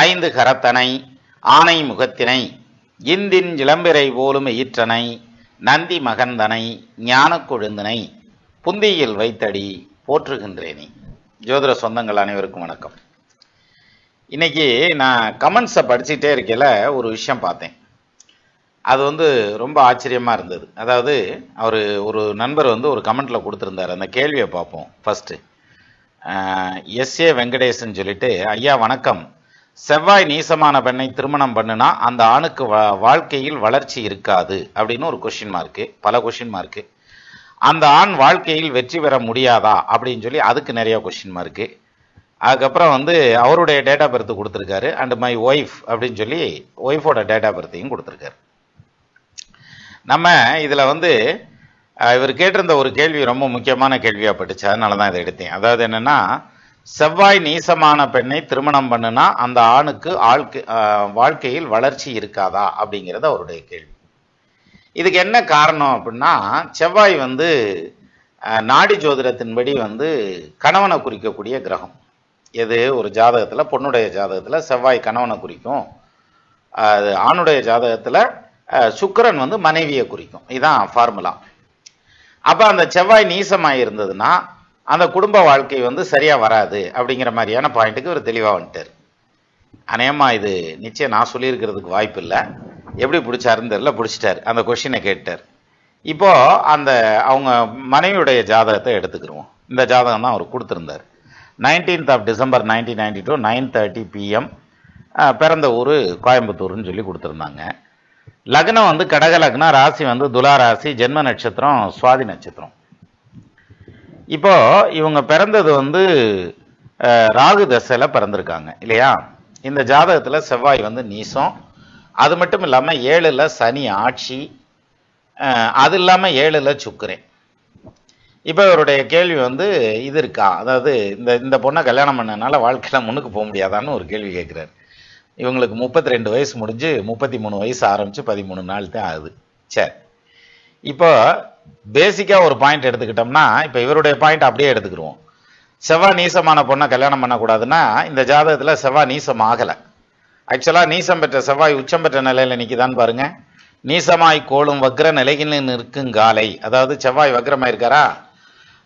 ஐந்து கரத்தனை ஆனை முகத்தினை இந்தின் இளம்பிறை போலும் ஈற்றனை நந்தி மகந்தனை ஞான கொழுந்தனை புந்தியில் வைத்தடி போற்றுகின்றேனே. ஜோதிட சொந்தங்கள் அனைவருக்கும் வணக்கம். இன்னைக்கு நான் கமெண்ட்ஸை படிச்சுட்டே இருக்கையில் ஒரு விஷயம் பார்த்தேன். அது ரொம்ப ஆச்சரியமாக இருந்தது. அதாவது ஒரு நண்பர் ஒரு கமெண்ட்டில் கொடுத்துருந்தார். அந்த கேள்வியை பார்ப்போம். ஃபஸ்ட்டு எஸ்ஏ வெங்கடேசன் சொல்லிட்டு, ஐயா வணக்கம், செவ்வாய் நீசமான பெண்ணை திருமணம் பண்ணுனா அந்த ஆணுக்கு வாழ்க்கையில் வளர்ச்சி இருக்காது அப்படின்னு ஒரு கொஸ்டின் மார்க்கு, பல கொஸ்டின் மார்க்கு. அந்த ஆண் வாழ்க்கையில் வெற்றி பெற முடியாதா அப்படின்னு சொல்லி அதுக்கு நிறைய கொஸ்டின் மார்க்கு. அதுக்கப்புறம் அவருடைய டேட் ஆஃப் பர்த் கொடுத்துருக்காரு, அண்ட் மை ஒய்ஃப் அப்படின்னு சொல்லி ஒய்ஃபோட டேட் ஆஃப் பர்த்தையும் கொடுத்துருக்காரு. நம்ம இதில் இவர் கேட்டிருந்த ஒரு கேள்வி ரொம்ப முக்கியமான கேள்வியாக பட்டுச்சு, அதனால தான் இதை எடுத்தேன். அதாவது என்னென்னா, செவ்வாய் நீசமான பெண்ணை திருமணம் பண்ணுனா அந்த ஆணுக்கு வாழ்க்கையில் வளர்ச்சி இருக்காதா அப்படிங்கிறது அவருடைய கேள்வி. இதுக்கு என்ன காரணம் அப்படின்னா, செவ்வாய் நாடி ஜோதிடத்தின்படி கணவனை குறிக்கக்கூடிய கிரகம். எது ஒரு ஜாதகத்தில், பொண்ணுடைய ஜாதகத்தில் செவ்வாய் கணவனை குறிக்கும், அது ஆணுடைய ஜாதகத்தில் சுக்கிரன் மனைவியை குறிக்கும். இதுதான் ஃபார்முலா. அப்போ அந்த செவ்வாய் நீசமாக இருந்ததுன்னா அந்த குடும்ப வாழ்க்கை சரியாக வராது அப்படிங்கிற மாதிரியான பாயிண்ட்டுக்கு ஒரு தெளிவாக வந்துட்டார். அநேகமாக இது நிச்சயம் நான் சொல்லியிருக்கிறதுக்கு வாய்ப்பு இல்லை. எப்படி பிடிச்சாருன்னு தெரியல, பிடிச்சிட்டார். அந்த கொஷினை கேட்டார். இப்போது அவங்க மனைவியுடைய ஜாதகத்தை எடுத்துக்கிடுவோம். இந்த ஜாதகம் தான் அவர் கொடுத்துருந்தார். 19th December 1992 9:30 PM, பிறந்த ஊர் கோயம்புத்தூர்னு சொல்லி கொடுத்துருந்தாங்க. லக்னம் கடக லக்னம், ராசி துலா ராசி, ஜென்ம நட்சத்திரம் சுவாதி நட்சத்திரம். இப்போ இவங்க பிறந்தது ராகு தசையில் பிறந்திருக்காங்க இல்லையா. இந்த ஜாதகத்தில் செவ்வாய் நீசம். அது மட்டும் இல்லாமல் 7ல் சனி ஆட்சி, அது இல்லாமல் 7ல் சுக்கிரன். இப்போ இவருடைய கேள்வி இது இருக்கா, அதாவது இந்த பொண்ணை கல்யாணம் பண்ணனால வாழ்க்கையில் முன்னுக்கு போக முடியாதான்னு ஒரு கேள்வி கேட்குறாரு. இவங்களுக்கு 32 வயசு முடிஞ்சு 33 வயசு ஆரம்பித்து 13 நாள் தான் ஆகுது. சரி, இப்போ பேசிக்காக ஒரு பாயிண்ட் எடுத்துக்கிட்டோம்னா, இப்போ இவருடைய பாயிண்ட் அப்படியே எடுத்துக்கிடுவோம். செவ்வாய் நீசமான பொண்ணை கல்யாணம் பண்ணக்கூடாதுன்னா இந்த ஜாதகத்தில் செவ்வாய் நீசம் ஆகலை. ஆக்சுவலாக நீசம் பெற்ற செவ்வாய் உச்சம் பெற்ற நிலையில் நிற்கிதான்னு பாருங்க. நீசமாய் கோளும் வக்ர நிலையில் நிற்குங்காலை, அதாவது செவ்வாய் வக்ரமாக இருக்காரா.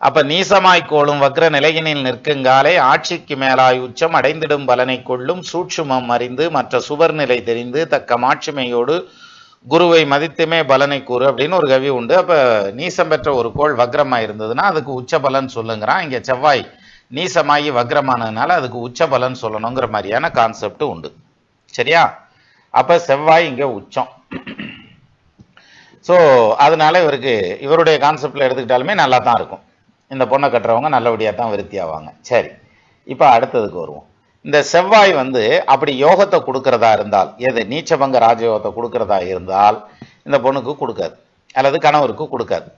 அப்போ நீசமாய் கோளும் வக்ர நிலையினில் நிற்குங்காலை ஆட்சிக்கு மேலாய் உச்சம் அடைந்திடும் பலனை கொள்ளும் சூட்சுமம் அறிந்து மற்ற சுவர் நிலை தெரிந்து தக்க மாட்சிமையோடு குருவை மதித்துமே பலனை கூறு அப்படின்னு ஒரு கவி உண்டு. அப்போ நீசம் பெற்ற ஒரு கோள் வக்ரமாக இருந்ததுன்னா அதுக்கு உச்ச பலன் சொல்லுங்கிறான். இங்கே செவ்வாய் நீசமாகி வக்ரமானதுனால அதுக்கு உச்ச பலன் சொல்லணுங்கிற மாதிரியான கான்செப்ட் உண்டு. சரியா? அப்போ செவ்வாய் இங்கே உச்சம். ஸோ அதனால இவருடைய கான்செப்டில் எடுத்துக்கிட்டாலுமே நல்லா தான் இருக்கும். இந்த பொண்ணை கட்டுறவங்க நல்லபடியாக தான் விருத்தி ஆவாங்க. சரி, இப்போ அடுத்ததுக்கு வருவோம். இந்த செவ்வாய் அப்படி யோகத்தை கொடுக்கறதா இருந்தால், எது நீச்சபங்க ராஜயோகத்தை கொடுக்கறதா இருந்தால் இந்த பொண்ணுக்கு கொடுக்காது, அல்லது கணவருக்கு கொடுக்காது.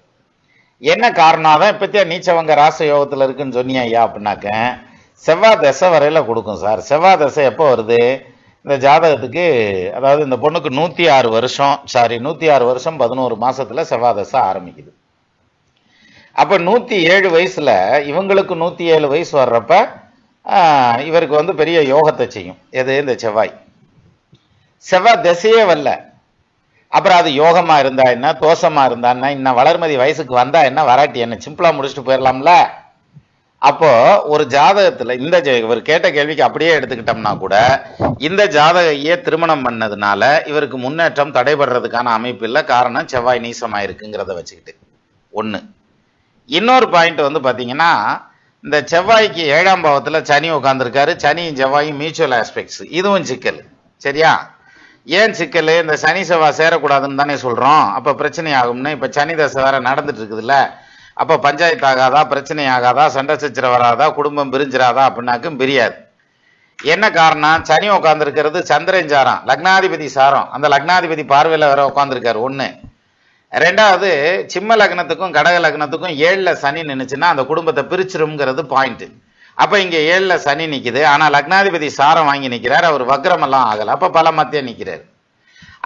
என்ன காரணம் தான் இப்போத்தியா நீச்சபங்க ராசயோகத்தில் இருக்குன்னு சொன்னியா ஐயா அப்படின்னாக்க, செவ்வாய் தசை வரையில் கொடுக்கும் சார். செவ்வாய் தசை எப்போ வருது இந்த ஜாதகத்துக்கு, அதாவது இந்த பொண்ணுக்கு 106 வருஷம் 11 மாசத்துல செவ்வாய் தசை ஆரம்பிக்குது. அப்போ 107 வயசுல இவங்களுக்கு 107 வயசு வர்றப்ப இவருக்கு பெரிய யோகத்தை செய்யும். எது இந்த செவ்வாய். செவ்வாய் திசையே வரல, அப்புறம் அது யோகமா இருந்தா என்ன, தோஷமா இருந்தா என்ன, இன்னும் வளர்மதி வயசுக்கு வந்தா என்ன, வராட்டி என்ன, சிம்பிளா முடிச்சுட்டு போயிடலாம்ல. அப்போ ஒரு ஜாதகத்துல இவர் கேட்ட கேள்விக்கு அப்படியே எடுத்துக்கிட்டோம்னா கூட, இந்த ஜாதகையே திருமணம் பண்ணதுனால இவருக்கு முன்னேற்றம் தடைபடுறதுக்கான அமைப்பு இல்லை. காரணம் செவ்வாய் நீசமாயிருக்குங்கிறத வச்சுக்கிட்டு ஒன்று. இன்னொரு பாயிண்ட் பார்த்தீங்கன்னா, இந்த செவ்வாய்க்கு 7ஆம் பாவத்தில் சனி உட்காந்துருக்காரு. சனியும் செவ்வாயும் மியூச்சுவல் ஆஸ்பெக்ட்ஸ், இதுவும் சிக்கல். சரியா? ஏன் சிக்கல்? இந்த சனி செவ்வாய் சேரக்கூடாதுன்னு தானே சொல்கிறோம். அப்போ பிரச்சனை ஆகும்னு. இப்போ சனி தசை வேற நடந்துட்டு இருக்குதுல்ல. அப்போ பஞ்சாயத்து ஆகாதா, பிரச்சனை ஆகாதா, சண்டை சச்சரவு வராதா, குடும்பம் பிரிஞ்சிடாதா அப்படின்னாக்கும் பிரியாது. என்ன காரணம்? சனி உட்காந்துருக்கிறது சந்திரன் சாரம், லக்னாதிபதி சாரம். அந்த லக்னாதிபதி பார்வையில் வேற உட்காந்துருக்காரு. ஒன்று. ரெண்டாவது, சிம்ம லக்னத்துக்கும் கடக லக்னத்துக்கும் 7ல் சனி நின்றுச்சுன்னா அந்த குடும்பத்தை பிரிச்சிரும்ங்கிறது பாயிண்ட். அப்போ இங்கே 7ல் சனி நிற்குது, ஆனால் லக்னாதிபதி சாரம் வாங்கி நிற்கிறார். அவர் வக்ரமெல்லாம் ஆகலை, அப்போ பல மத்திய நிற்கிறார்.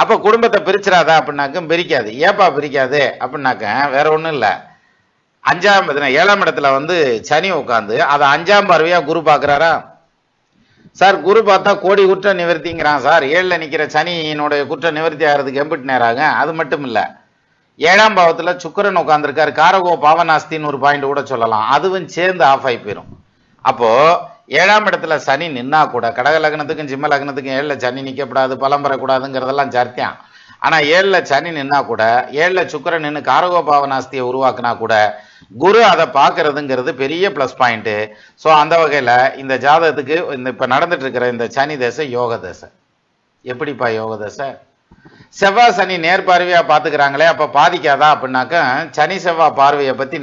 அப்போ குடும்பத்தை பிரிச்சிடாதா அப்படின்னாக்கும் பிரிக்காது. ஏப்பா பிரிக்காது அப்படின்னாக்க வேற ஒன்றும் இல்லை. 7ஆம் இடத்துல சனி உட்காந்து அதை 5ஆம் பார்வையா குரு பார்க்குறாரா. சார் குரு பார்த்தா கோடி குற்ற நிவர்த்திங்கிறான் சார். 7ல் நிக்கிற சனியினுடைய குற்ற நிவர்த்தி ஆகிறதுக்கு எம்பிட்டு நேராங்க. அது மட்டும் இல்ல, 7ஆம் பாவத்துல சுக்கிரன் உட்கார்ந்துருக்காரு. காரகோ பாவனாஸ்தின்னு ஒரு பாயிண்ட் கூட சொல்லலாம். அதுவும் சேர்ந்து ஆஃப் ஆகி போயிடும். அப்போ 7ஆம் இடத்துல சனி நின்னா கூட, கடக லக்னத்துக்கும் சிம்ம லக்னத்துக்கும் 7ல் சனி நிக்கப்படாது, பலம் பெறக்கூடாதுங்கிறதெல்லாம் சர்த்தியம். ஆனா 7ல் சனி நின்னா கூட, 7ல் சுக்கிரன் நின்று காரகோ பாவனாஸ்தியை உருவாக்குனா கூட குரு அதை பார்க்கறதுங்கிறது பெரிய பிளஸ் பாயிண்ட். ஸோ அந்த வகையில இந்த ஜாதகத்துக்கு இந்த இப்ப நடந்துட்டு இருக்கிற இந்த சனி தசை யோக தசை. எப்படிப்பா யோக தசை? செவ்வாய் சனி நேர் பார்வையா பாத்துக்கிறாங்களே, அப்ப பாதிக்காதா அப்படின்னாக்க, சனி செவ்வாய் பார்வையை பத்தி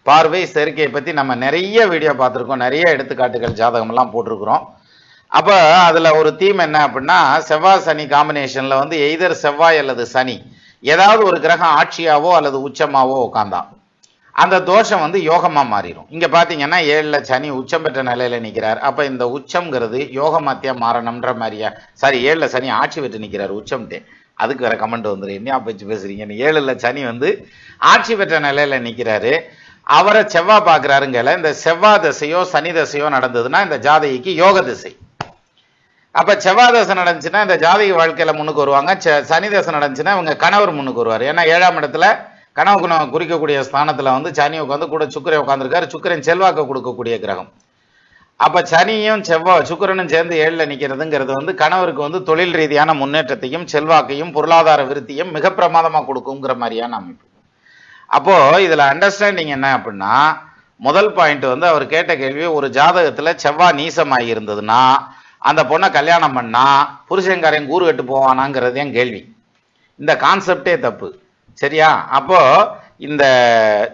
பார்வை சேர்க்கையை பத்தி நம்ம நிறைய வீடியோ பார்த்துருக்கோம், நிறைய எடுத்துக்காட்டுகள் ஜாதகம் எல்லாம் போட்டிருக்கிறோம். அப்ப அதுல ஒரு தீம் என்ன அப்படின்னா, செவ்வாய் சனி காம்பினேஷன்ல வந்து எய்தர் செவ்வாய் அல்லது சனி ஏதாவது ஒரு கிரகம் ஆட்சியாவோ அல்லது உச்சமாவோ உட்கார்ந்தான் அந்த தோஷம் வந்து யோகமா மாறிடும். இங்க பாத்தீங்கன்னா 7ல் சனி உச்சம் பெற்ற நிலையில நிக்கிறார். அப்ப இந்த உச்சம்ங்கிறது யோகமாத்தியா மாறணும்ன்ற மாதிரியா? சாரி, 7ல் சனி ஆட்சி பெற்று நிக்கிறார் உச்சம்ட்டு. அதுக்கு வேற கமெண்ட் வந்துரு, என்ன பேச்சு பேசுறீங்க? 7ல் சனி வந்து ஆட்சி பெற்ற நிலையில நிக்கிறாரு. அவரை செவ்வாய் பாக்குறாருங்கல. இந்த செவ்வாய் தசையோ சனி தசையோ நடந்ததுன்னா இந்த ஜாதகிக்கு யோக திசை. அப்ப செவ்வாய் தசை நடந்துச்சுன்னா இந்த ஜாதகி வாழ்க்கையில முன்னுக்கு வருவாங்க. சனி தசை நடந்துச்சுன்னா இவங்க கணவர் முன்னுக்கு வருவார். ஏன்னா 7ஆம் இடத்துல கனவு குணம் குறிக்கக்கூடிய ஸ்தானத்துல வந்து சனி உட்காந்து கூட சுக்கிரன் உட்காந்துருக்காரு. சுக்கிரன் செல்வாக்கு கொடுக்கக்கூடிய கிரகம். அப்ப சனியும் சுக்கிரனும் சேர்ந்து 7ல் நிக்கிறதுங்கிறது வந்து கணவருக்கு வந்து தொழில் ரீதியான முன்னேற்றத்தையும் செல்வாக்கையும் பொருளாதார விருத்தியும் மிக பிரமாதமா கொடுக்குங்கிற மாதிரியான அமைப்பு. அப்போ இதுல அண்டர்ஸ்டாண்டிங் என்ன அப்படின்னா, முதல் பாயிண்ட் வந்து அவர் கேட்ட கேள்வி, ஒரு ஜாதகத்துல செவ்வாய் நீசமாகி இருந்ததுன்னா அந்த பொண்ணை கல்யாணம் பண்ணா புருஷங்காரையும் கூறு கட்டு போவானாங்கிறது என் கேள்வி. இந்த கான்செப்டே தப்பு. சரியா? அப்போ இந்த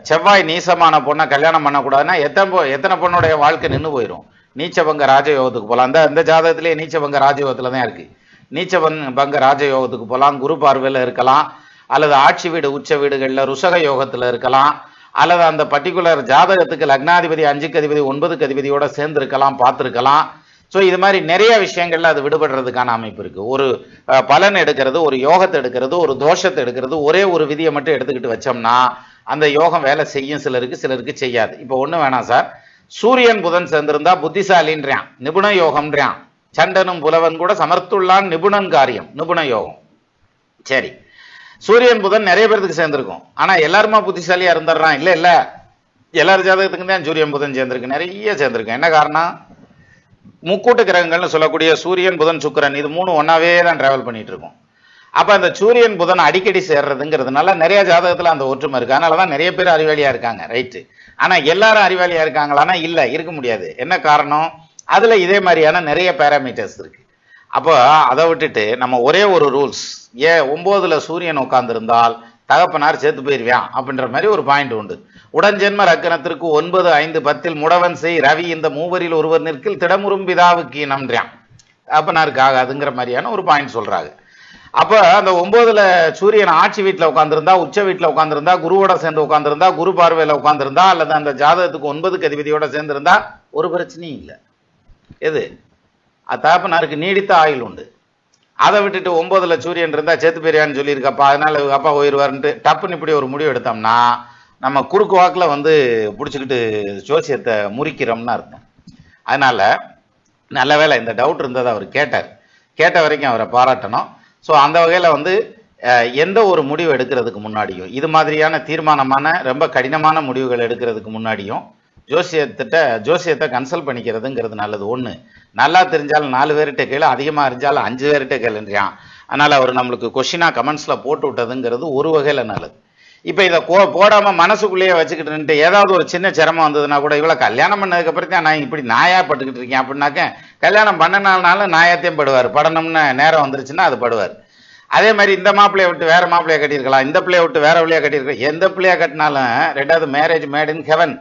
செவ்வாய் நீசமான பொண்ணை கல்யாணம் பண்ணக்கூடாதுன்னா எத்தனை பொண்ணுடைய வாழ்க்கை நின்று போயிடும். நீச்சபங்க ராஜயோகத்துக்கு போகலாம். அந்த ஜாதகத்திலேயே நீச்சபங்க ராஜயோகத்துல தான் இருக்கு. நீச்சபங்க ராஜயோகத்துக்கு போகலாம், குரு பார்வையில் இருக்கலாம், அல்லது ஆட்சி வீடு உச்ச வீடுகளில் ருஷக யோகத்தில் இருக்கலாம், அல்லது அந்த பர்டிகுலர் ஜாதகத்துக்கு லக்னாதிபதி 5க்கு அதிபதி 9க்கு அதிபதியோட சேர்ந்து இருக்கலாம், பார்த்துருக்கலாம். ஸோ இது மாதிரி நிறைய விஷயங்கள்ல அது விடுபடுறதுக்கான அமைப்பு இருக்கு. ஒரு பலன் எடுக்கிறது, ஒரு யோகத்தை எடுக்கிறது, ஒரு தோஷத்தை எடுக்கிறது, ஒரே ஒரு விதியை மட்டும் எடுத்துக்கிட்டு வச்சோம்னா அந்த யோகம் வேலை செய்யும். சிலருக்கு செய்யாது. இப்போ ஒண்ணு வேணாம் சார், சூரியன் புதன் சேர்ந்திருந்தா புத்திசாலின்றான், நிபுண யோகம்ன்றான். சண்டனும் புலவன் கூட சமர்த்துள்ளான் நிபுணன் காரியம், நிபுண யோகம். சரி, சூரியன் புதன் நிறைய பேருக்கு சேர்ந்திருக்கும். ஆனா எல்லாருமா புத்திசாலியா இருந்துடுறான்? இல்ல இல்ல, எல்லார் ஜாதகத்துக்கும் தான் சூரியன் புதன் சேர்ந்திருக்கு, நிறைய சேர்ந்திருக்கு. என்ன காரணம்? முக்கூட்டு கிரகங்கள்னு சொல்லக்கூடிய சூரியன் புதன் சுக்கிரன் இது 3 ஒன்னாவே தான் டிராவல் பண்ணிட்டு இருக்கும். அப்ப அந்த சூரியன் புதன் அடிக்கடி சேர்றதுங்கிறதுனால நிறைய ஜாதகத்துல அந்த ஒற்றுமை இருக்கு. அதனாலதான் நிறைய பேர் அறிவாளியா இருக்காங்க. ரைட்டு. ஆனா எல்லாரும் அறிவாளியா இருக்காங்களான்னா இல்ல, இருக்க முடியாது. என்ன காரணம்? அதுல இதே மாதிரியான நிறைய பேராமீட்டர்ஸ் இருக்கு. அப்போ அதை விட்டுட்டு நம்ம ஒரே ஒரு ரூல்ஸ், 9ல் சூரியன் உட்கார்ந்து இருந்தால் தகப்பனார் சேர்த்து போயிருவான் அப்படின்ற மாதிரி ஒரு பாயிண்ட் உண்டு. உடன்ஜென்ம ரக்கணத்திற்கு 9, 5, 10 முடவன் செய் ரவி இந்த மூவரில் ஒருவர் நிற்கில் திடமுறும் பிதாவுக்கு நன்றான், தகப்பனாருக்கு ஆகாதுங்கிற மாதிரியான ஒரு பாயிண்ட் சொல்றாங்க. அப்ப அந்த 9ல் சூரியன் ஆட்சி வீட்டுல உட்கார்ந்துருந்தா, உச்ச வீட்டுல உட்கார்ந்துருந்தா, குருவோட சேர்ந்து உட்கார்ந்துருந்தா, குரு பார்வையில உட்கார்ந்துருந்தா, அல்லது அந்த ஜாதகத்துக்கு 9க்கு அதிபதியோட சேர்ந்திருந்தா ஒரு பிரச்சனையும் இல்லை. எது? தகப்பனாருக்கு நீடித்த ஆயுள் உண்டு. அதை விட்டுட்டு 9ல் சூரியன் இருந்தா சேத்து பெரியான்னு சொல்லியிருக்கப்பா, அதனால அப்பா போயிடுவாருன்ட்டு டப்புன்னு இப்படி ஒரு முடிவு எடுத்தோம்னா நம்ம குறுக்கு வாக்குல வந்து பிடிச்சிக்கிட்டு ஜோசியத்தை முறிக்கிறோம்னு அர்த்தம். அதனால நல்ல வேலை இந்த டவுட் இருந்ததை அவர் கேட்ட வரைக்கும் அவரை பாராட்டணும். ஸோ அந்த வகையில வந்து எந்த ஒரு முடிவு எடுக்கிறதுக்கு முன்னாடியும், இது மாதிரியான தீர்மானமான ரொம்ப கடினமான முடிவுகள் எடுக்கிறதுக்கு முன்னாடியும் ஜோசியத்தை கன்சல்ட் பண்ணிக்கிறதுங்கிறது நல்லது. ஒண்ணு, நல்லா தெரிஞ்சாலும் 4 பேர்கிட்ட கேளு, அதிகமா அறிஞ்சாலும் 5 பேர்கிட்ட கேளுன்றான். அதனால அவர் நம்மளுக்கு கொஸ்டினா கமெண்ட்ஸ்ல போட்டு விட்டதுங்கிறது ஒரு வகையில நல்லது. இப்ப இதை போடாம மனசுக்குள்ளேயே வச்சுக்கிட்டு ஏதாவது ஒரு சின்ன சிரமம் வந்ததுன்னா கூட, இவ்வளவு கல்யாணம் பண்ணதுக்கு அப்புறம் தான் நான் இப்படி நாயா பட்டுக்கிட்டு இருக்கேன் அப்படின்னாக்க, கல்யாணம் பண்ணனாலும் நாயாத்தையும் படுவார். படணும்னு நேரம் வந்துருச்சுன்னா அது படுவார். அதே மாதிரி இந்த மாப்பிள்ளைய விட்டு வேற மாப்பிள்ளைய கட்டியிருக்கலாம், இந்த பிள்ளைய விட்டு வேற பிள்ளைய கட்டியிருக்கலாம். எந்த பிள்ளையா கட்டினாலும் ரெண்டாவது மேரேஜ் மேட் இன் ஹெவன்.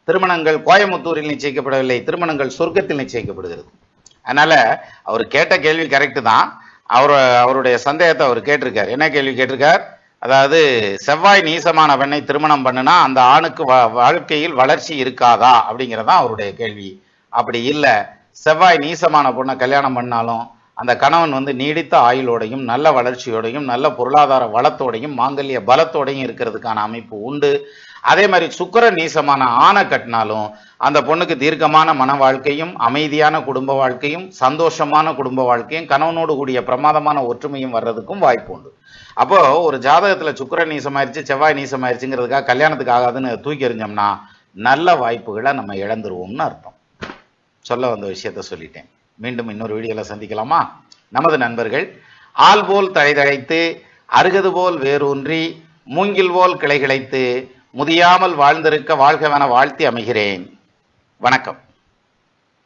திருமணங்கள் கோயமுத்தூரில் நிச்சயிக்கப்படவில்லை, திருமணங்கள் சொர்க்கத்தில் நிச்சயிக்கப்படுகிறது. அதனால அவர் கேட்ட கேள்வி கரெக்டு தான். அவருடைய சந்தேகத்தை அவர் கேட்டிருக்கார். என்ன கேள்வி கேட்டிருக்கார்? அதாவது செவ்வாய் நீசமான பெண்ணை திருமணம் பண்ணுனா அந்த ஆணுக்கு வாழ்க்கையில் வளர்ச்சி இருக்காதா அப்படிங்கிறதான் அவருடைய கேள்வி. அப்படி இல்லை, செவ்வாய் நீசமான பொண்ணை கல்யாணம் பண்ணாலும் அந்த கணவன் வந்து நீடித்த ஆயுளோடையும் நல்ல வளர்ச்சியோடையும் நல்ல பொருளாதார வளத்தோடையும் மாங்கல்ய பலத்தோடையும் இருக்கிறதுக்கான அமைப்பு உண்டு. அதே மாதிரி சுக்கிர நீசமான ஆணை கட்டினாலும் அந்த பொண்ணுக்கு தீர்க்கமான மன வாழ்க்கையும், அமைதியான குடும்ப வாழ்க்கையும், சந்தோஷமான குடும்ப வாழ்க்கையும், கணவனோடு கூடிய பிரமாதமான ஒற்றுமையும் வர்றதுக்கும் வாய்ப்பு உண்டு. அப்போ ஒரு ஜாதகத்துல சுக்கிர நீசமாயிருச்சு, செவ்வாய் நீசமாயிருச்சுங்கிறதுக்காக கல்யாணத்துக்கு ஆகாதுன்னு தூக்கி எறிஞ்சோம்னா நல்ல வாய்ப்புகளை நம்ம இழந்துருவோம்னு அர்த்தம். சொல்ல வந்த விஷயத்த சொல்லிட்டேன். மீண்டும் இன்னொரு வீடியோல சந்திக்கலாமா? நமது நண்பர்கள் ஆள் போல் தழைதழைத்து, அருகது போல் வேரூன்றி, மூங்கில் போல் கிளை கிளைத்து, முதியாமல் வாழ்ந்திருக்க வாழ்கவென வாழ்த்தி அமைகிறேன். வணக்கம்.